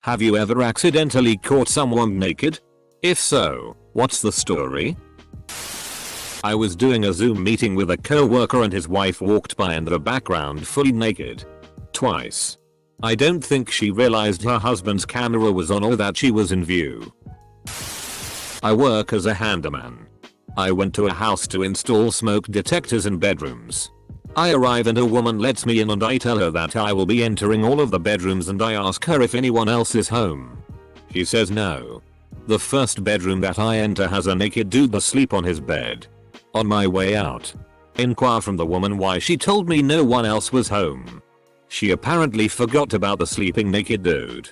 Have you ever accidentally caught someone naked? If so, what's the story? I was doing a Zoom meeting with a co-worker and his wife walked by in the background fully naked. Twice. I don't think she realized her husband's camera was on or that she was in view. I work as a handyman. I went to a house to install smoke detectors in bedrooms. I arrive and a woman lets me in and I tell her that I will be entering all of the bedrooms and I ask her if anyone else is home. She says no. The first bedroom that I enter has a naked dude asleep on his bed. On my way out, inquire from the woman why she told me no one else was home. She apparently forgot about the sleeping naked dude.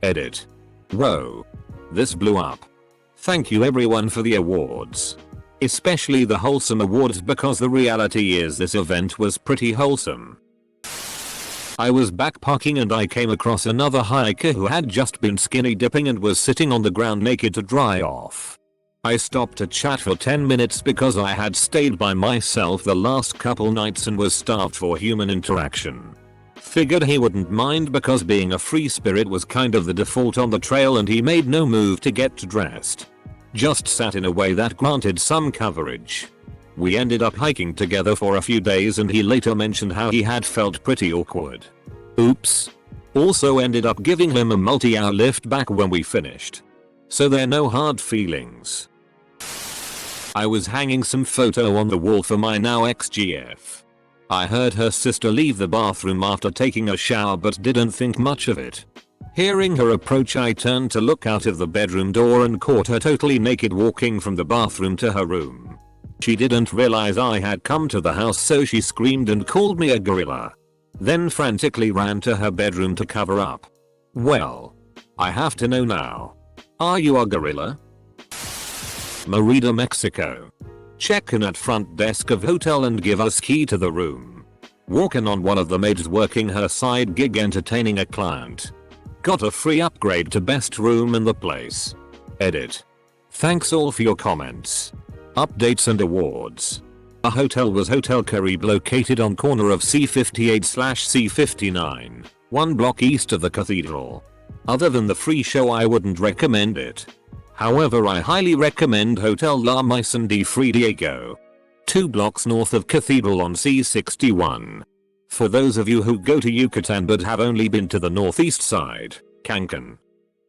Edit. Whoa. This blew up. Thank you everyone for the awards. Especially the wholesome awards because the reality is this event was pretty wholesome. I was backpacking and I came across another hiker who had just been skinny dipping and was sitting on the ground naked to dry off. I stopped to chat for 10 minutes because I had stayed by myself the last couple nights and was starved for human interaction. Figured he wouldn't mind because being a free spirit was kind of the default on the trail and he made no move to get dressed. Just sat in a way that granted some coverage. We ended up hiking together for a few days and he later mentioned how he had felt pretty awkward. Oops. Also ended up giving him a multi-hour lift back when we finished. So there are no hard feelings. I was hanging some photo on the wall for my now ex-GF. I heard her sister leave the bathroom after taking a shower but didn't think much of it. Hearing her approach I turned to look out of the bedroom door and caught her totally naked walking from the bathroom to her room. She didn't realize I had come to the house so she screamed and called me a gorilla. Then frantically ran to her bedroom to cover up. Well, I have to know now. Are you a gorilla? Merida, Mexico. Check in at front desk of hotel and give us key to the room. Walking on one of the maids working her side gig entertaining a client. Got a free upgrade to best room in the place. Edit. Thanks all for your comments. Updates and awards. A hotel was Hotel Caribe located on corner of C58/C59, 1 block east of the cathedral. Other than the free show I wouldn't recommend it. However I highly recommend Hotel La Maison de Fray Diego. 2 blocks north of Cathedral on C61. For those of you who go to Yucatan but have only been to the northeast side, Cancun,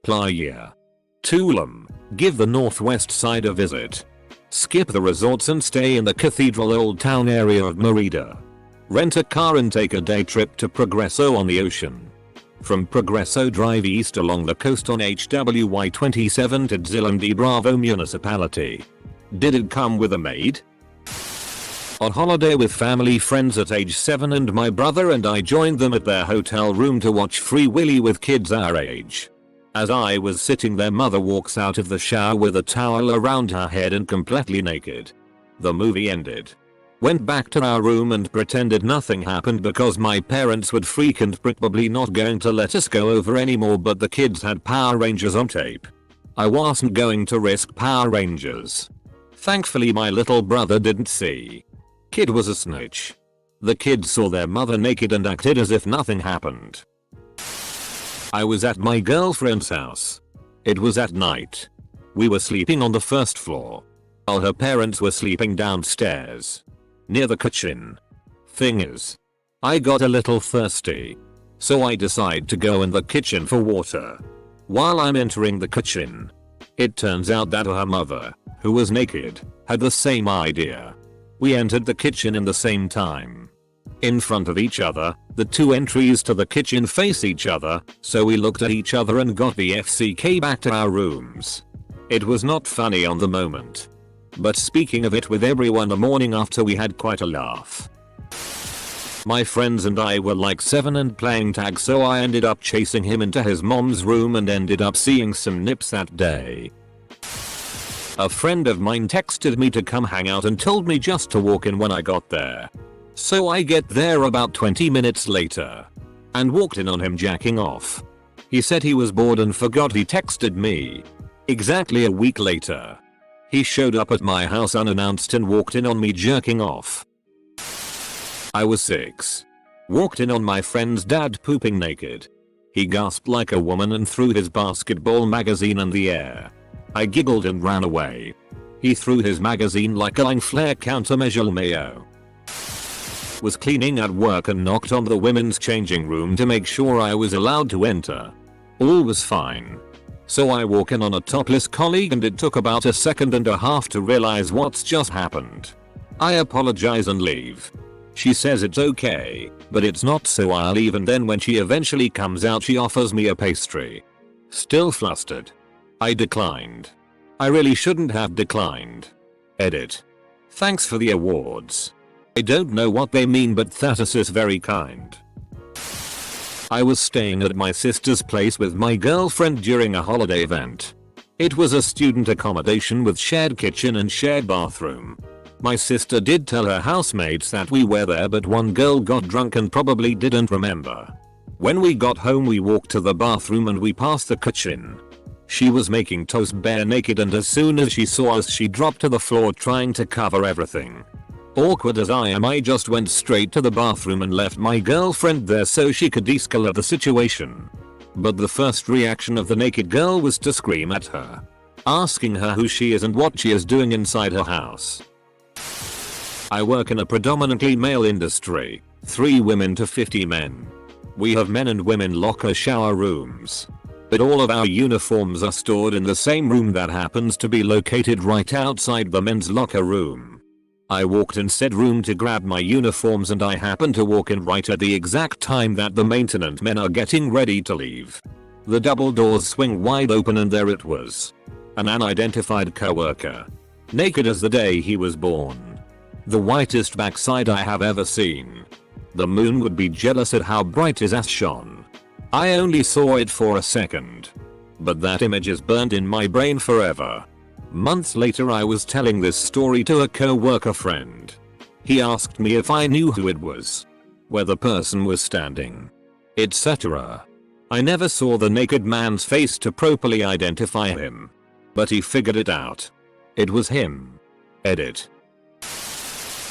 Playa, Tulum, give the northwest side a visit. Skip the resorts and stay in the Cathedral Old Town area of Merida. Rent a car and take a day trip to Progreso on the ocean. From Progreso drive east along the coast on HWY 27 to Zilam de Bravo municipality. Did it come with a maid? On holiday with family friends at age 7 and my brother and I joined them at their hotel room to watch Free Willy with kids our age. As I was sitting there mother walks out of the shower with a towel around her head and completely naked. The movie ended. Went back to our room and pretended nothing happened because my parents would freak and probably not going to let us go over anymore but the kids had Power Rangers on tape. I wasn't going to risk Power Rangers. Thankfully my little brother didn't see. Kid was a snitch. The kids saw their mother naked and acted as if nothing happened. I was at my girlfriend's house. It was at night. We were sleeping on the first floor, while her parents were sleeping downstairs, near the kitchen. Thing is, I got a little thirsty, so I decide to go in the kitchen for water. While I'm entering the kitchen, it turns out that her mother, who was naked, had the same idea. We entered the kitchen in the same time. In front of each other, the 2 entries to the kitchen face each other, so we looked at each other and got the FCK back to our rooms. It was not funny on the moment. But speaking of it with everyone the morning after we had quite a laugh. My friends and I were like 7 and playing tag so I ended up chasing him into his mom's room and ended up seeing some nips that day. A friend of mine texted me to come hang out and told me just to walk in when I got there. So I get there about 20 minutes later. And walked in on him jacking off. He said he was bored and forgot he texted me. Exactly a week later, he showed up at my house unannounced and walked in on me jerking off. I was 6. Walked in on my friend's dad pooping naked. He gasped like a woman and threw his basketball magazine in the air. I giggled and ran away. He threw his magazine like a flare countermeasure mayo. Was cleaning at work and knocked on the women's changing room to make sure I was allowed to enter. All was fine. So I walk in on a topless colleague and it took about a second and a half to realize what's just happened. I apologize and leave. She says it's okay, but it's not, so I'll leave, and then when she eventually comes out she offers me a pastry. Still flustered. I declined. I really shouldn't have declined. Edit. Thanks for the awards. I don't know what they mean, but Thatus is very kind. I was staying at my sister's place with my girlfriend during a holiday event. It was a student accommodation with shared kitchen and shared bathroom. My sister did tell her housemates that we were there, but one girl got drunk and probably didn't remember. When we got home we walked to the bathroom and we passed the kitchen. She was making toast bare naked, and as soon as she saw us she dropped to the floor trying to cover everything. Awkward as I am, I just went straight to the bathroom and left my girlfriend there so she could de-escalate the situation. But the first reaction of the naked girl was to scream at her, asking her who she is and what she is doing inside her house. I work in a predominantly male industry, 3 women to 50 men. We have men and women locker shower rooms. But all of our uniforms are stored in the same room that happens to be located right outside the men's locker room. I walked in said room to grab my uniforms and I happened to walk in right at the exact time that the maintenance men are getting ready to leave. The double doors swing wide open and there it was. An unidentified coworker. Naked as the day he was born. The whitest backside I have ever seen. The moon would be jealous at how bright his ass shone. I only saw it for a second. But that image is burned in my brain forever. Months later I was telling this story to a co-worker friend. He asked me if I knew who it was, where the person was standing, etc. I never saw the naked man's face to properly identify him. But he figured it out. It was him. Edit.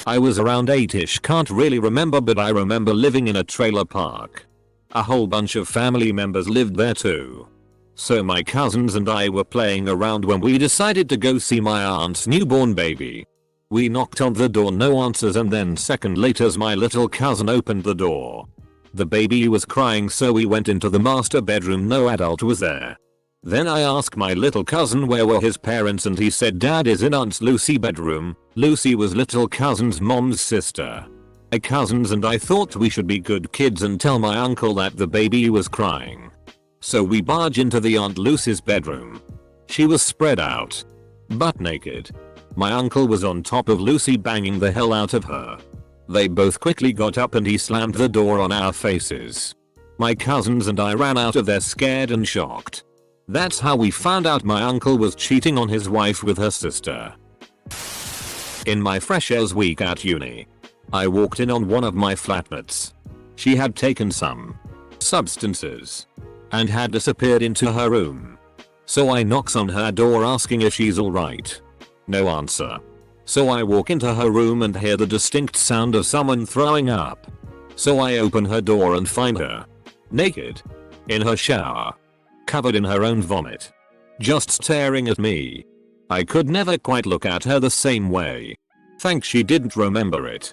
I was around 8ish, can't really remember, but I remember living in a trailer park. A whole bunch of family members lived there too. So my cousins and I were playing around when we decided to go see my aunt's newborn baby. We knocked on the door, no answers, and then second later my little cousin opened the door. The baby was crying, so we went into the master bedroom, no adult was there. Then I asked my little cousin where were his parents and he said Dad is in Aunt Lucy's bedroom. Lucy was little cousin's mom's sister. My cousins and I thought we should be good kids and tell my uncle that the baby was crying. So we barge into the Aunt Lucy's bedroom. She was spread out, butt naked. My uncle was on top of Lucy banging the hell out of her. They both quickly got up and he slammed the door on our faces. My cousins and I ran out of there scared and shocked. That's how we found out my uncle was cheating on his wife with her sister. In my freshers week at uni, I walked in on one of my flatmates. She had taken some substances and had disappeared into her room. So I knocks on her door asking if she's alright. No answer. So I walk into her room and hear the distinct sound of someone throwing up. So I open her door and find her naked in her shower, covered in her own vomit, just staring at me. I could never quite look at her the same way. Thanks she didn't remember it.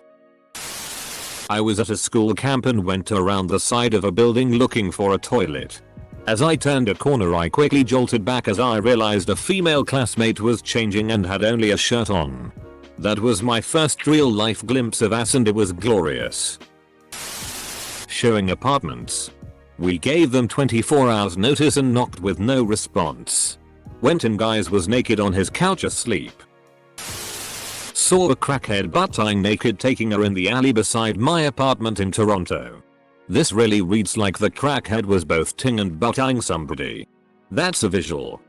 I was at a school camp and went around the side of a building looking for a toilet. As I turned a corner I quickly jolted back as I realized a female classmate was changing and had only a shirt on. That was my first real life glimpse of ass and it was glorious. Showing apartments. We gave them 24 hours notice and knocked with no response. Went in, guys was naked on his couch asleep. Saw a crackhead butt-eyeing naked taking her in the alley beside my apartment in Toronto. This really reads like the crackhead was both ting and butt-eyeing somebody. That's a visual.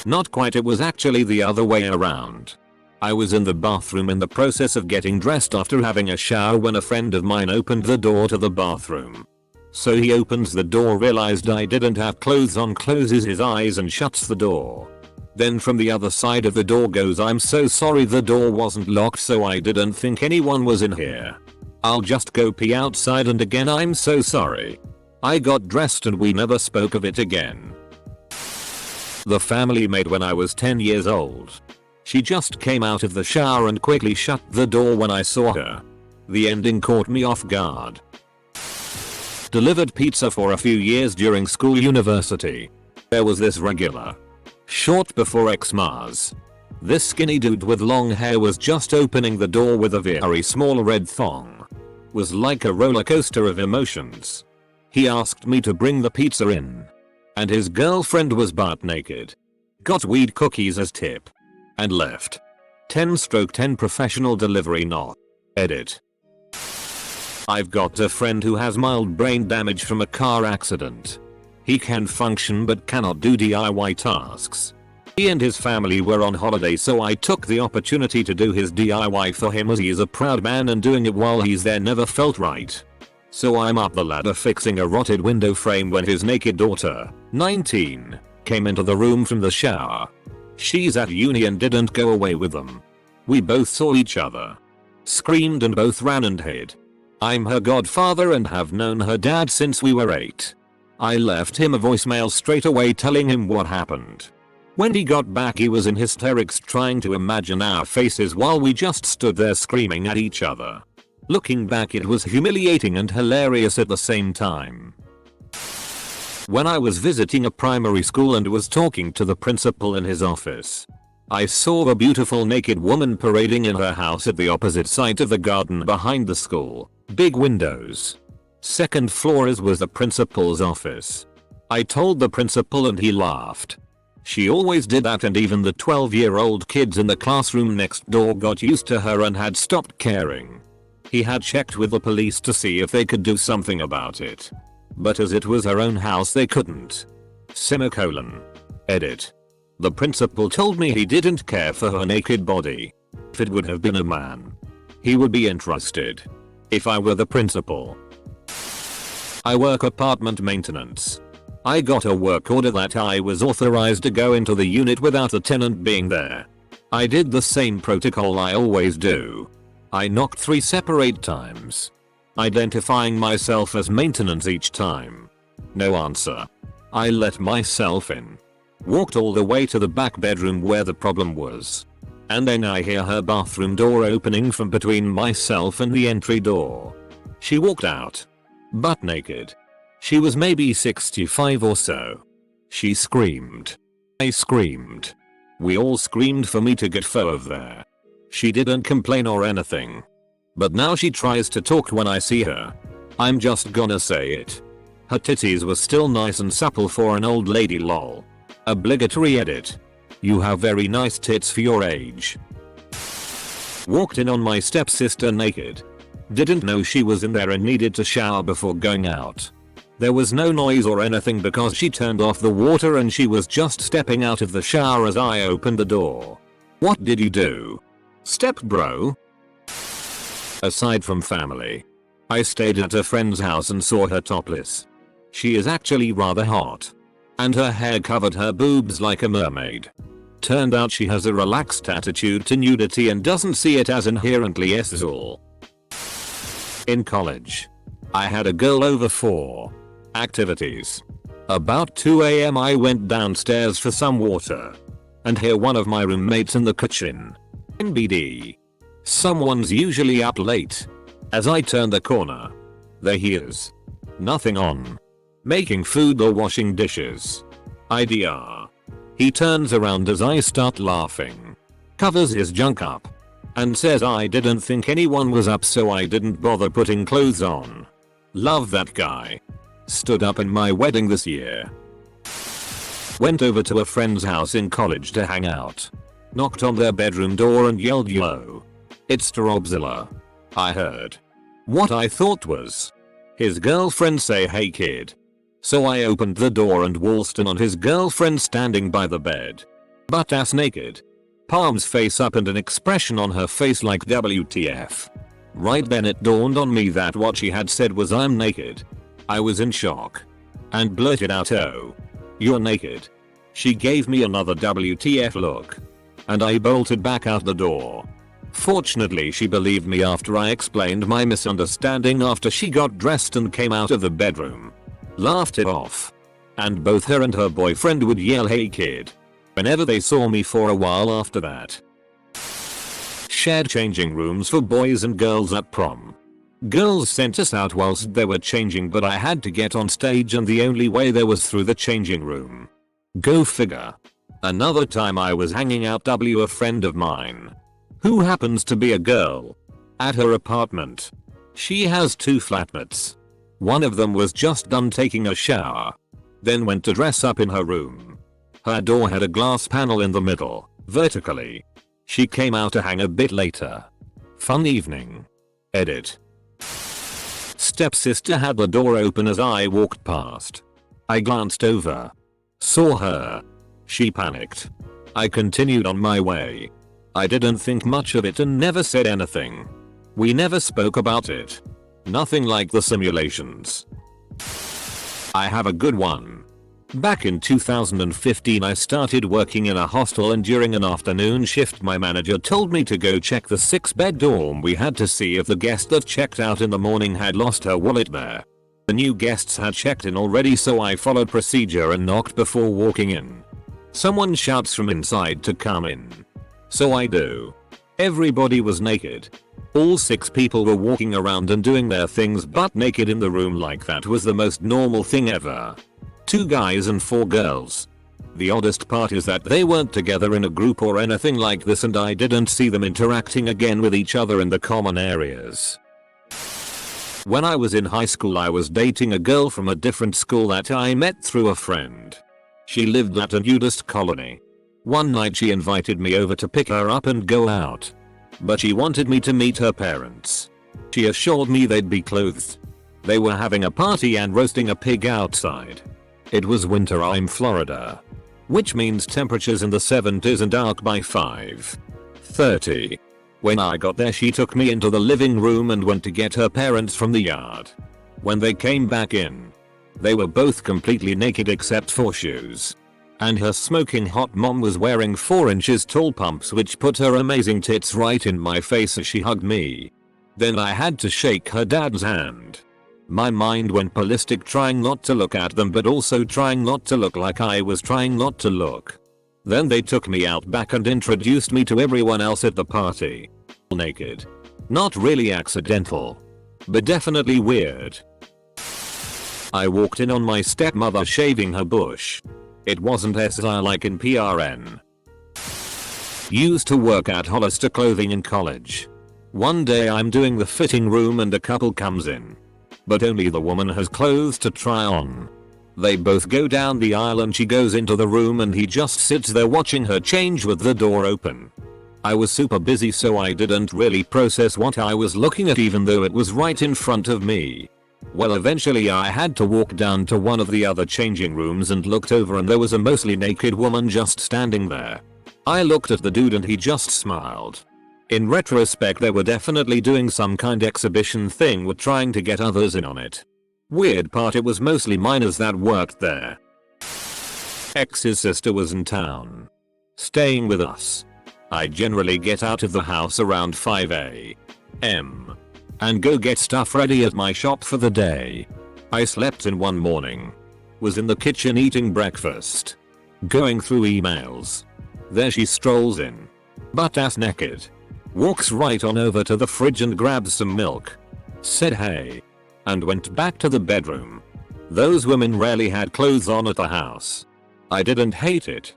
Not quite, it was actually the other way around. I was in the bathroom in the process of getting dressed after having a shower when a friend of mine opened the door to the bathroom. So he opens the door, realized I didn't have clothes on, closes his eyes and shuts the door. Then from the other side of the door goes, I'm so sorry, the door wasn't locked so I didn't think anyone was in here. I'll just go pee outside, and again I'm so sorry. I got dressed and we never spoke of it again. The family maid when I was 10 years old. She just came out of the shower and quickly shut the door when I saw her. The ending caught me off guard. Delivered pizza for a few years during school university. There was this regular. Short before Xmas. This skinny dude with long hair was just opening the door with a very small red thong. Was like a roller coaster of emotions. He asked me to bring the pizza in. And his girlfriend was butt naked. Got weed cookies as tip. And left. 10/10 professional delivery not. Edit. I've got a friend who has mild brain damage from a car accident. He can function but cannot do DIY tasks. He and his family were on holiday, so I took the opportunity to do his DIY for him, as he is a proud man and doing it while he's there never felt right. So I'm up the ladder fixing a rotted window frame when his naked daughter, 19, came into the room from the shower. She's at uni and didn't go away with them. We both saw each other. Screamed and both ran and hid. I'm her godfather and have known her dad since we were 8. I left him a voicemail straight away telling him what happened. When he got back he was in hysterics trying to imagine our faces while we just stood there screaming at each other. Looking back, it was humiliating and hilarious at the same time. When I was visiting a primary school and was talking to the principal in his office, I saw a beautiful naked woman parading in her house at the opposite side of the garden behind the school. Big windows. Second floor was the principal's office. I told the principal and he laughed. She always did that, and even the 12-year-old kids in the classroom next door got used to her and had stopped caring. He had checked with the police to see if they could do something about it. But as it was her own house they couldn't. Semicolon. Edit. The principal told me he didn't care for her naked body. If it would have been a man, he would be interested. If I were the principal. I work apartment maintenance. I got a work order that I was authorized to go into the unit without a tenant being there. I did the same protocol I always do. I knocked 3 separate times. Identifying myself as maintenance each time. No answer. I let myself in. Walked all the way to the back bedroom where the problem was. And then I hear her bathroom door opening from between myself and the entry door. She walked out. Butt naked. She was maybe 65 or so. She screamed. I screamed. We all screamed for me to get out of there. She didn't complain or anything. But now she tries to talk when I see her. I'm just gonna say it. Her titties were still nice and supple for an old lady, lol. Obligatory edit. You have very nice tits for your age. Walked in on my stepsister naked. Didn't know she was in there and needed to shower before going out. There was no noise or anything because she turned off the water and she was just stepping out of the shower as I opened the door. What did you do? Step bro? Aside from family, I stayed at a friend's house and saw her topless. She is actually rather hot. And her hair covered her boobs like a mermaid. Turned out she has a relaxed attitude to nudity and doesn't see it as inherently sexual. In college, I had a girl over for activities. About 2 AM I went downstairs for some water. And hear one of my roommates in the kitchen. NBD. Someone's usually up late. As I turn the corner, there he is. Nothing on. Making food or washing dishes. IDR. He turns around as I start laughing. Covers his junk up. And says I didn't think anyone was up, so I didn't bother putting clothes on. Love that guy. Stood up in my wedding this year. Went over to a friend's house in college to hang out. Knocked on their bedroom door and yelled, "Yo. It's Robzilla." I heard what I thought was his girlfriend say, "Hey kid." So I opened the door and waltzed in on his girlfriend standing by the bed. Butt ass naked. Palms face up and an expression on her face like WTF. Right then it dawned on me that what she had said was, "I'm naked." I was in shock. And blurted out, "Oh. You're naked." She gave me another WTF look. And I bolted back out the door. Fortunately she believed me after I explained my misunderstanding after she got dressed and came out of the bedroom. Laughed it off. And both her and her boyfriend would yell "Hey kid" whenever they saw me for a while after that. Shared changing rooms for boys and girls at prom. Girls sent us out whilst they were changing, but I had to get on stage and the only way there was through the changing room. Go figure. Another time I was hanging out with a friend of mine, who happens to be a girl, at her apartment. She has 2 flatmates. One of them was just done taking a shower, then went to dress up in her room. Her door had a glass panel in the middle, vertically. She came out to hang a bit later. Fun evening. Edit. Stepsister had the door open as I walked past. I glanced over. Saw her. She panicked. I continued on my way. I didn't think much of it and never said anything. We never spoke about it. Nothing like the simulations. I have a good one. Back in 2015 I started working in a hostel, and during an afternoon shift my manager told me to go check the 6-bed dorm we had to see if the guest that checked out in the morning had lost her wallet there. The new guests had checked in already, so I followed procedure and knocked before walking in. Someone shouts from inside to come in. So I do. Everybody was naked. All 6 people were walking around and doing their things butt naked in the room like that was the most normal thing ever. 2 guys and 4 girls. The oddest part is that they weren't together in a group or anything like this, and I didn't see them interacting again with each other in the common areas. When I was in high school I was dating a girl from a different school that I met through a friend. She lived at a nudist colony. One night she invited me over to pick her up and go out. But she wanted me to meet her parents. She assured me they'd be clothed. They were having a party and roasting a pig outside. It was winter in Florida, which means temperatures in the 70s and dark by 5:30. When I got there she took me into the living room and went to get her parents from the yard. When they came back in, they were both completely naked except for shoes. And her smoking hot mom was wearing 4 inches tall pumps which put her amazing tits right in my face as she hugged me. Then I had to shake her dad's hand. My mind went ballistic, trying not to look at them but also trying not to look like I was trying not to look. Then they took me out back and introduced me to everyone else at the party. Naked. Not really accidental, but definitely weird. I walked in on my stepmother shaving her bush. It wasn't SI like in PRN. Used to work at Hollister Clothing in college. One day I'm doing the fitting room and a couple comes in. But only the woman has clothes to try on. They both go down the aisle and she goes into the room and he just sits there watching her change with the door open. I was super busy so I didn't really process what I was looking at even though it was right in front of me. Well, eventually I had to walk down to one of the other changing rooms and looked over and there was a mostly naked woman just standing there. I looked at the dude and he just smiled. In retrospect they were definitely doing some kind exhibition thing with trying to get others in on it. Weird part, it was mostly minors that worked there. Ex's sister was in town, staying with us. I generally get out of the house around 5 a.m. and go get stuff ready at my shop for the day. I slept in one morning. Was in the kitchen eating breakfast. Going through emails. There she strolls in. Butt ass naked. Walks right on over to the fridge and grabs some milk. Said hey. And went back to the bedroom. Those women rarely had clothes on at the house. I didn't hate it.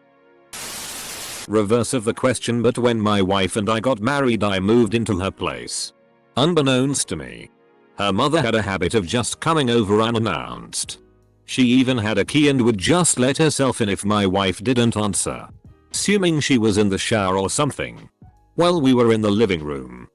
Reverse of the question, but when my wife and I got married I moved into her place. Unbeknownst to me, her mother had a habit of just coming over unannounced. She even had a key and would just let herself in if my wife didn't answer. Assuming she was in the shower or something. Well, we were in the living room.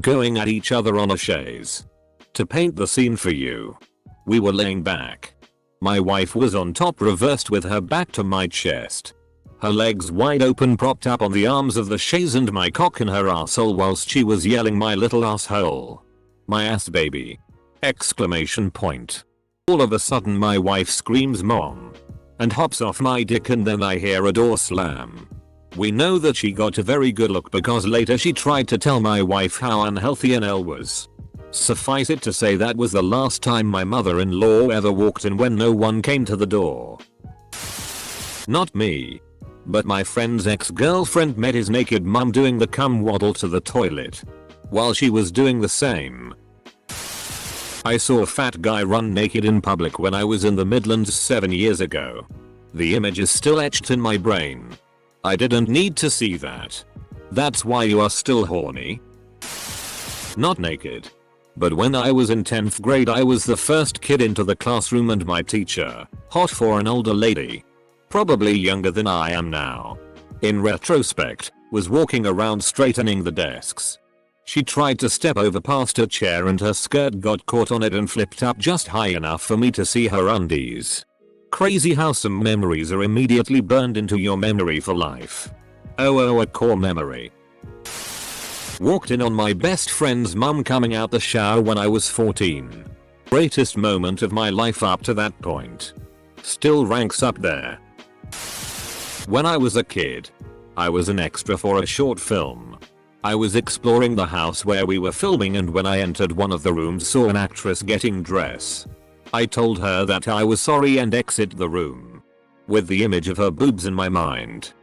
Going at each other on a chaise. To paint the scene for you, we were laying back. My wife was on top reversed with her back to my chest. Her legs wide open propped up on the arms of the chaise and my cock in her asshole whilst she was yelling my little asshole. My ass baby! Exclamation point. All of a sudden my wife screams mom. And hops off my dick and then I hear a door slam. We know that she got a very good look because later she tried to tell my wife how unhealthy NL was. Suffice it to say that was the last time my mother-in-law ever walked in when no one came to the door. Not me. But my friend's ex-girlfriend met his naked mum doing the cum waddle to the toilet. While she was doing the same, I saw a fat guy run naked in public when I was in the Midlands 7 years ago. The image is still etched in my brain. I didn't need to see that. That's why you are still horny? Not naked. But when I was in 10th grade I was the first kid into the classroom and my teacher, hot for an older lady, probably younger than I am now, in retrospect, was walking around straightening the desks. She tried to step over past her chair and her skirt got caught on it and flipped up just high enough for me to see her undies. Crazy how some memories are immediately burned into your memory for life. Oh, a core memory. Walked in on my best friend's mum coming out the shower when I was 14. Greatest moment of my life up to that point. Still ranks up there. When I was a kid, I was an extra for a short film. I was exploring the house where we were filming and when I entered one of the rooms saw an actress getting dressed. I told her that I was sorry and exit the room, with the image of her boobs in my mind.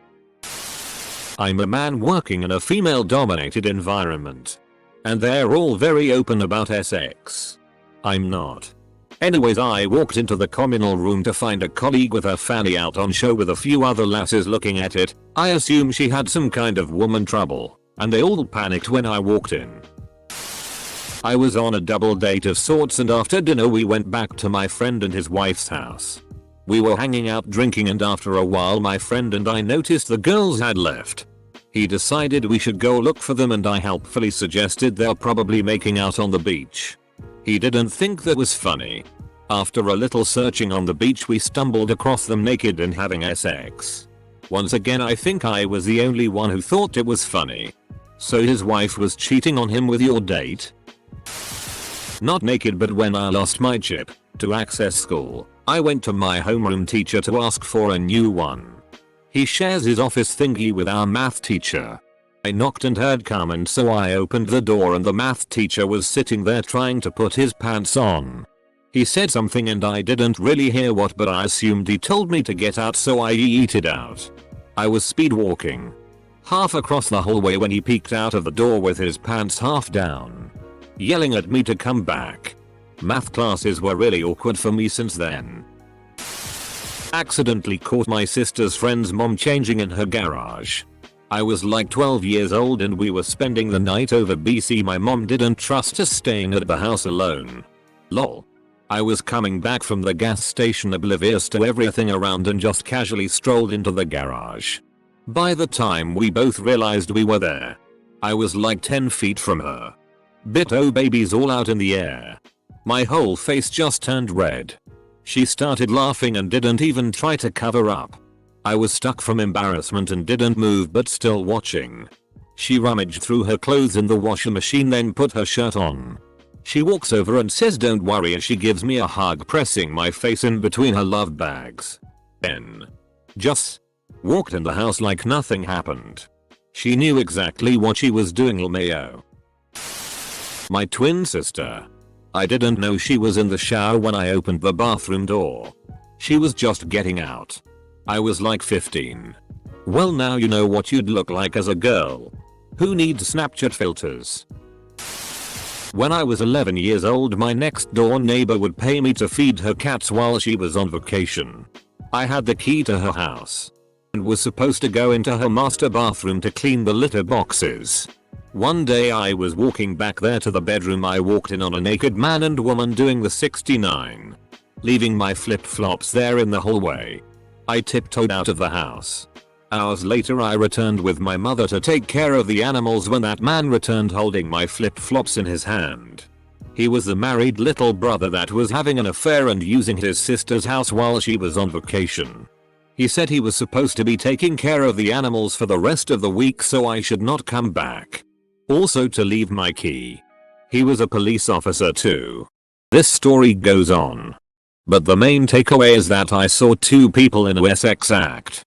I'm a man working in a female-dominated environment, and they're all very open about sex. I'm not. Anyways, I walked into the communal room to find a colleague with her fanny out on show with a few other lasses looking at it. I assume she had some kind of woman trouble, and they all panicked when I walked in. I was on a double date of sorts and after dinner we went back to my friend and his wife's house. We were hanging out drinking and after a while my friend and I noticed the girls had left. He decided we should go look for them and I helpfully suggested they're probably making out on the beach. He didn't think that was funny. After a little searching on the beach we stumbled across them naked and having sex. Once again I think I was the only one who thought it was funny. So his wife was cheating on him with your date? Not naked, but when I lost my chip to Access School, I went to my homeroom teacher to ask for a new one. He shares his office thingy with our math teacher. I knocked and heard come and so I opened the door and the math teacher was sitting there trying to put his pants on. He said something and I didn't really hear what, but I assumed he told me to get out so I yeeted out. I was speed walking half across the hallway when he peeked out of the door with his pants half down, yelling at me to come back. Math classes were really awkward for me since then. Accidentally caught my sister's friend's mom changing in her garage. I was like 12 years old and we were spending the night over BC. My mom didn't trust us staying at the house alone. Lol. I was coming back from the gas station oblivious to everything around and just casually strolled into the garage. By the time we both realized we were there, I was like 10 feet from her. Oh babies all out in the air. My whole face just turned red. She started laughing and didn't even try to cover up. I was stuck from embarrassment and didn't move but still watching. She rummaged through her clothes in the washing machine then put her shirt on. She walks over and says don't worry as she gives me a hug pressing my face in between her love bags. Then just walked in the house like nothing happened. She knew exactly what she was doing, LMAO. My twin sister. I didn't know she was in the shower when I opened the bathroom door. She was just getting out. I was like 15. Well, now you know what you'd look like as a girl. Who needs Snapchat filters? When I was 11 years old, my next door neighbor would pay me to feed her cats while she was on vacation. I had the key to her house and was supposed to go into her master bathroom to clean the litter boxes. One day I was walking back there to the bedroom. I walked in on a naked man and woman doing the 69, leaving my flip-flops there in the hallway. I tiptoed out of the house. Hours later I returned with my mother to take care of the animals when that man returned holding my flip-flops in his hand. He was the married little brother that was having an affair and using his sister's house while she was on vacation. He said he was supposed to be taking care of the animals for the rest of the week so I should not come back. Also to leave my key. He was a police officer too. This story goes on, but the main takeaway is that I saw two people in a sex act.